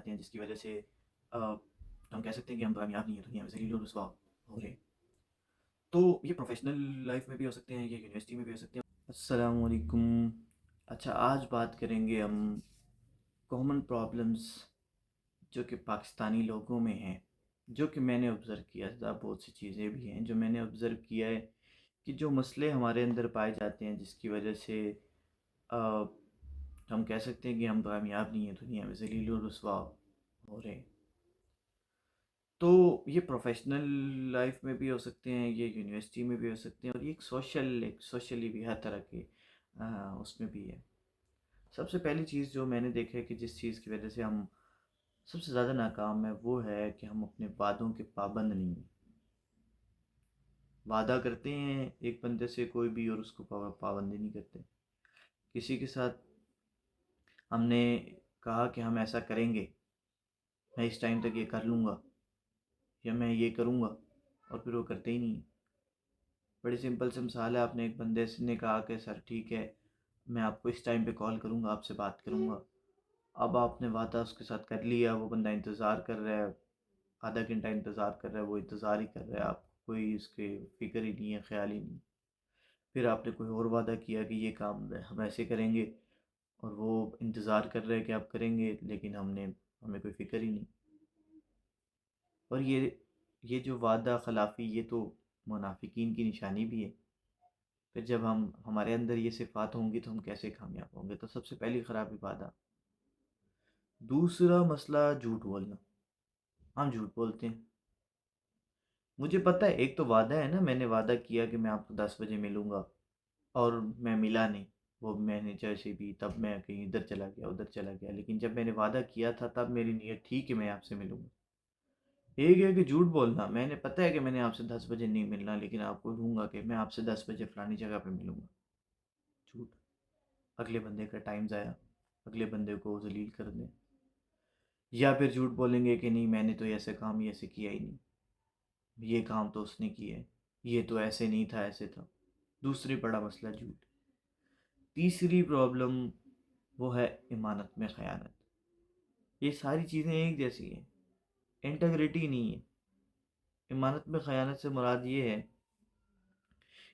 जाते हैं जिसकी वजह से हम कह सकते हैं कि हम कामयाब नहीं है दुनिया में, ज़लील और रुसवा हो रहे हैं। तो ये प्रोफ़ेशनल लाइफ़ में भी हो सकते हैं, ये यूनिवर्सिटी में भी हो सकते हैं। अस्सलाम वालेकुम। अच्छा, आज बात करेंगे हम कॉमन प्रॉब्लम्स जो कि पाकिस्तानी लोगों में हैं, जो कि मैंने ऑब्ज़र्व किया था। बहुत सी चीज़ें भी हैं जो मैंने ऑब्ज़र्व किया है कि जो मसले हमारे अंदर पाए जाते हैं जिसकी वजह से अ, हम कह सकते हैं कि हम कामयाब नहीं है दुनिया में, ज़लील और रुसवा हो रहे हैं। तो ये प्रोफेशनल लाइफ में भी हो सकते हैं, ये यूनिवर्सिटी में भी हो सकते हैं, और ये एक सोशली भी हर तरह के उसमें भी है। सबसे पहली चीज़ जो मैंने देखा है कि जिस चीज़ की वजह से हम सबसे ज़्यादा नाकाम है वो है कि हम अपने वादों के पाबंद नहीं हैं। वादा करते हैं एक बंदे से कोई भी और उसको पाबंदी नहीं करते। किसी के साथ हमने कहा कि हम ऐसा करेंगे, मैं इस टाइम तक ये कर लूँगा या मैं ये करूँगा, और फिर वो करते ही नहीं है। बड़ी सिंपल सी मिसाल है, आपने एक बंदे से ने कहा कि सर ठीक है, मैं आपको इस टाइम पे कॉल करूँगा, आपसे बात करूँगा। अब आपने वादा उसके साथ कर लिया, वो बंदा इंतज़ार कर रहा है, आधा घंटा इंतज़ार कर रहा है, वो इंतज़ार ही कर रहा है, आपको कोई इसके फ़िक्र ही नहीं है, ख़्याल ही नहीं। फिर आपने कोई और वादा किया कि ये काम हम ऐसे करेंगे, और वो इंतज़ार कर रहा है कि आप करेंगे, लेकिन हमें कोई फ़िक्र ही नहीं। और ये जो वादा ख़िलाफ़ी, ये तो मुनाफ़िकीन की निशानी भी है। फिर जब हम हमारे अंदर ये सिफ़ात होंगी तो हम कैसे कामयाब होंगे? तो सबसे पहली ख़राबी वादा। दूसरा मसला झूठ बोलना। हम झूठ बोलते हैं। मुझे पता है एक तो वादा है ना, मैंने वादा किया कि मैं आपको 10 बजे मिलूँगा, और मैं मिला नहीं। वो मैंने जैसे भी, तब मैं कहीं इधर चला गया, उधर चला गया। लेकिन जब मैंने वादा किया था तब मेरी नीयत थी कि मैं आपसे मिलूँगा। एक है कि झूठ बोलना, मैंने पता है कि मैंने आपसे 10 बजे नहीं मिलना, लेकिन आपको दूँगा कि मैं आपसे 10 बजे फ़लानी जगह पे मिलूँगा। झूठ। अगले बंदे का टाइम ज़ाया, अगले बंदे को ज़लील कर दें। या फिर झूठ बोलेंगे कि नहीं, मैंने तो ऐसे काम ही ऐसे किया ही नहीं, ये काम तो उसने किया है, ये तो ऐसे नहीं था, ऐसे था। दूसरी बड़ा मसला झूठ। तीसरी प्रॉब्लम वो है इमानत में ख़यानत। ये सारी चीज़ें एक जैसी हैं, इंटेग्रिटी नहीं है। इमानत में ख़यानत से मुराद ये है,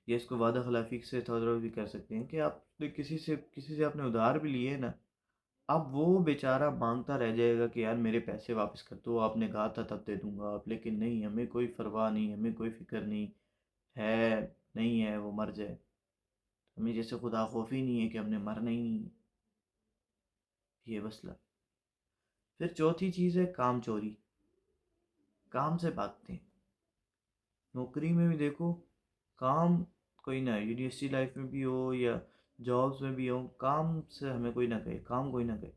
ये इसको वादा खिलाफ़ी से थोड़ा भी कर सकते हैं कि आपने किसी से आपने उधार भी लिए ना, अब वो बेचारा मांगता रह जाएगा कि यार मेरे पैसे वापस कर दो, आपने कहा था तब दे दूंगा आप, लेकिन नहीं, हमें कोई परवाह नहीं, हमें कोई फिक्र नहीं है, नहीं है, वो मर जाए। हमें जैसे खुदा खौफी नहीं है कि हमने मरना ही नहीं है। ये मसला। फिर चौथी चीज़ है काम चोरी। काम से भागते हैं। नौकरी में भी देखो, काम कोई ना, यूनिवर्सिटी लाइफ में भी हो या जॉब्स में भी हो, काम से हमें कोई ना कहे, काम कोई ना कहे।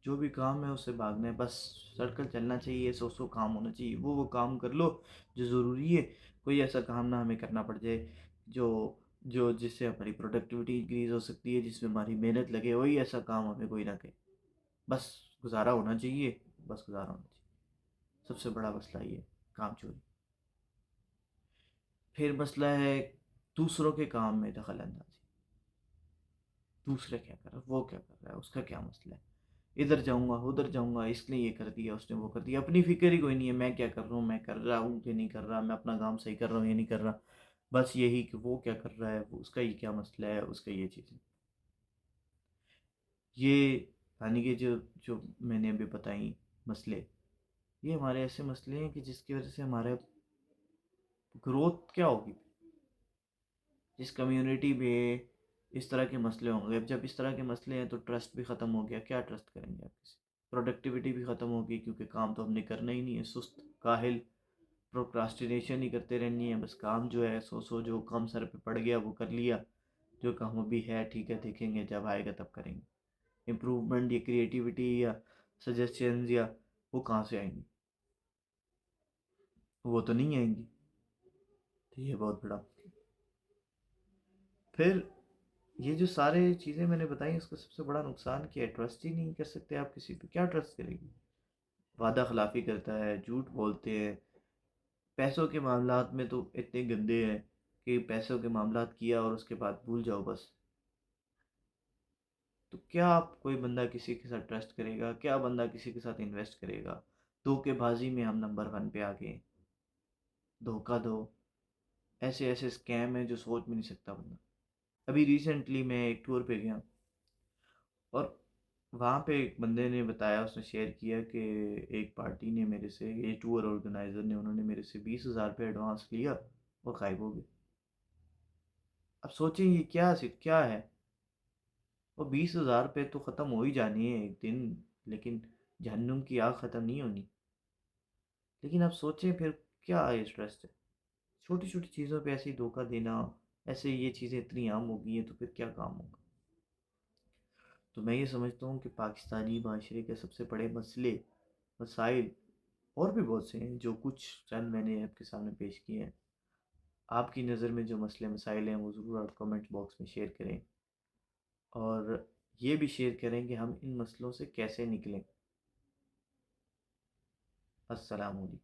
जो भी काम है उससे भागना है, बस सर्कल चलना चाहिए, सौ काम होना चाहिए, वो काम कर लो जो ज़रूरी है। कोई ऐसा काम ना हमें करना पड़ जाए जो जो जिससे हमारी प्रोडक्टिविटी इंक्रीज़ हो सकती है, जिसमें हमारी मेहनत लगे, वही ऐसा काम हमें कोई ना कहे। बस गुजारा होना चाहिए, बस गुजारा होना चाहिए। सबसे बड़ा मसला ये है, काम चोरी। फिर मसला है दूसरों के काम में दखल अंदाजी। दूसरा क्या कर रहा है, वो क्या कर रहा है, उसका क्या मसला है, इधर जाऊंगा उधर जाऊंगा, इसने ये कर दिया, उसने वो कर दिया, अपनी फिक्र ही कोई नहीं है, मैं क्या कर रहा हूँ, मैं कर रहा हूँ कि नहीं कर रहा, मैं अपना काम सही कर रहा हूँ या नहीं कर रहा। बस यही कि वो क्या कर रहा है, वो उसका ये क्या मसला है, उसका ये चीज़ है। ये यानी कि जो जो मैंने अभी बताई मसले, ये हमारे ऐसे मसले हैं कि जिसकी वजह से हमारे ग्रोथ क्या होगी। जिस कम्युनिटी में इस तरह के मसले होंगे, अब जब इस तरह के मसले हैं तो ट्रस्ट भी ख़त्म हो गया, क्या ट्रस्ट करेंगे आप किसी। प्रोडक्टिविटी भी ख़त्म होगी क्योंकि काम तो हमने करना ही नहीं है, सुस्त काहिल प्रोक्रास्टिनेशन ही करते रहनी है, बस काम जो है सो जो काम सर पे पड़ गया वो कर लिया, जो काम अभी है ठीक है देखेंगे जब आएगा तब करेंगे। इम्प्रूवमेंट या क्रिएटिविटी या सजेशंस या वो कहाँ से आएंगी, वो तो नहीं आएंगी। तो ये बहुत बड़ा। फिर ये जो सारे चीज़ें मैंने बताई, इसका सबसे बड़ा नुकसान क्या है, ट्रस्ट ही नहीं कर सकते आप किसी पे, क्या ट्रस्ट करेगी। वादा खिलाफ़ी करता है, झूठ बोलते हैं। पैसों के मामलात में तो इतने गंदे हैं कि पैसों के मामलात किया और उसके बाद भूल जाओ बस। तो क्या आप कोई बंदा किसी के साथ ट्रस्ट करेगा? क्या बंदा किसी के साथ इन्वेस्ट करेगा? धोखेबाजी में हम नंबर 1 पे आ गए। धोखा दो, ऐसे ऐसे स्कैम है जो सोच भी नहीं सकता बंदा। अभी रिसेंटली मैं एक टूर पे गया, और वहाँ पे एक बंदे ने बताया, उसने शेयर किया कि एक पार्टी ने मेरे से, ये टूर ऑर्गेनाइज़र ने, उन्होंने मेरे से 20,000 रुपये एडवांस लिया और गायब हो गए। अब सोचें ये क्या है। वो 20,000 रुपये तो ख़त्म हो ही जानी है एक दिन, लेकिन जहन्नुम की आग ख़त्म नहीं होनी। लेकिन अब सोचें फिर क्या इंटरेस्ट है छोटी छोटी चीज़ों पे ऐसे ही धोखा देना। ऐसे ये चीज़ें इतनी आम हो गई हैं तो फिर क्या काम होगा। तो मैं ये समझता हूँ कि पाकिस्तानी माशरे के सबसे बड़े मसले, मसाइल और भी बहुत से हैं, जो कुछ चंद मैंने आपके सामने पेश किए हैं। आपकी नज़र में जो मसले मसाइल हैं वो ज़रूर आप कमेंट बॉक्स में शेयर करें, और ये भी शेयर करें कि हम इन मसलों से कैसे निकलें। अस्सलाम वालेकुम।